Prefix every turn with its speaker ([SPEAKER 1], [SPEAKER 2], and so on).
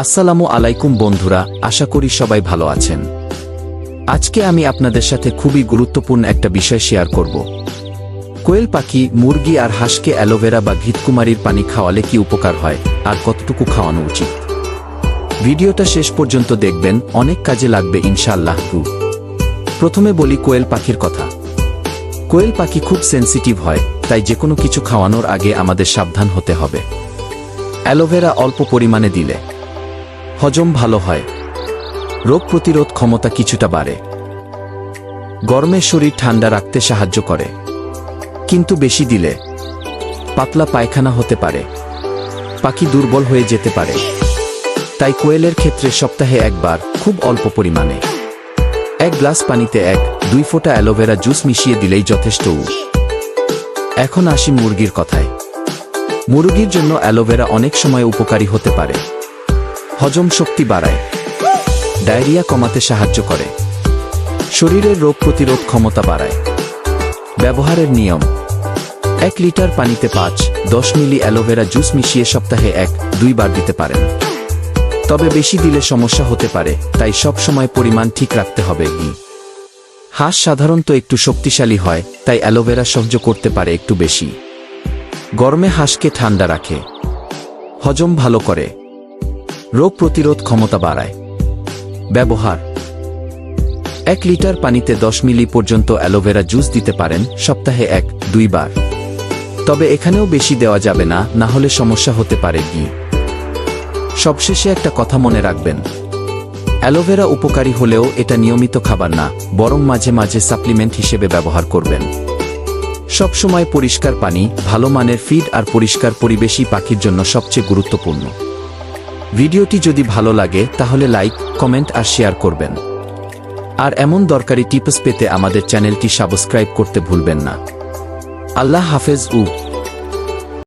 [SPEAKER 1] আসসালামু আলাইকুম বন্ধুরা, আশা করি সবাই ভালো আছেন। আজকে আমি আপনাদের সাথে খুবই গুরুত্বপূর্ণ একটা বিষয় শেয়ার করব। কোয়েল পাখি, মুরগি আর হাঁসকে অ্যালোভেরা বা ঘৃতকুমারীর পানি খাওয়ালে কি উপকার হয় আর কতটুকু খাওয়ানো উচিত। ভিডিওটা শেষ পর্যন্ত দেখবেন, অনেক কাজে লাগবে ইনশাআল্লাহ। প্রথমে বলি কোয়েল পাখির কথা। কোয়েল পাখি খুব সেনসিটিভ হয়, তাই যে কোনো কিছু খাওয়ানোর আগে আমাদের সাবধান হতে হবে। অ্যালোভেরা অল্প পরিমাণে দিলে হজম ভালো হয়, রোগ প্রতিরোধ ক্ষমতা কিছুটা বাড়ে, গরমে শরীর ঠান্ডা রাখতে সাহায্য করে। কিন্তু বেশি দিলে পাতলা পায়খানা হতে পারে, পাখি দুর্বল হয়ে যেতে পারে। তাই কোয়েলের ক্ষেত্রে সপ্তাহে একবার খুব অল্প পরিমাণে 1 গ্লাস পানিতে 1-2 ফোঁটা অ্যালোভেরা জুস মিশিয়ে দিলেই যথেষ্ট। এখন আসি মুরগির কথায়। মুরগির জন্য অ্যালোভেরা অনেক সময় উপকারী হতে পারে। হজম শক্তি বাড়ায়, ডায়রিয়া কমাতে সাহায্য করে, শরীরের রোগ প্রতিরোধ ক্ষমতা বাড়ায়। ব্যবহারের নিয়ম: 1 লিটার পানিতে 5-10 মিলি অ্যালোভেরা জুস মিশিয়ে সপ্তাহে 1-2 বার দিতে পারেন। তবে বেশি দিলে সমস্যা হতে পারে, তাই সব সময় পরিমাণ ঠিক রাখতে হবে। হাঁস সাধারণত একটু শক্তিশালী হয়, তাই অ্যালোভেরা সহ্য করতে পারে একটু বেশি। গরমে হাঁসকে ঠান্ডা রাখে, হজম ভালো করে, রোগ প্রতিরোধ ক্ষমতা বাড়ায়। ব্যবহার: 1 লিটার পানিতে 10 মিলি পর্যন্ত অ্যালোভেরা জুস দিতে পারেন, সপ্তাহে 1-2 বার। তবে এখানেও বেশি দেওয়া যাবে না, না হলে সমস্যা হতে পারে। সবশেষে একটা কথা মনে রাখবেন, অ্যালোভেরা উপকারী হলেও এটা নিয়মিত খাবার না, বরং মাঝে মাঝে সাপ্লিমেন্ট হিসেবে ব্যবহার করবেন। সবসময় পরিষ্কার পানি, ভালো মানের ফিড আর পরিষ্কার পরিবেশই পাখির জন্য সবচেয়ে গুরুত্বপূর্ণ। ভিডিওটি যদি ভালো লাগে তাহলে লাইক, কমেন্ট আর শেয়ার করবেন। আর এমন দরকারি টিপস পেতে আমাদের চ্যানেলটি সাবস্ক্রাইব করতে ভুলবেন না। আল্লাহ হাফেজ।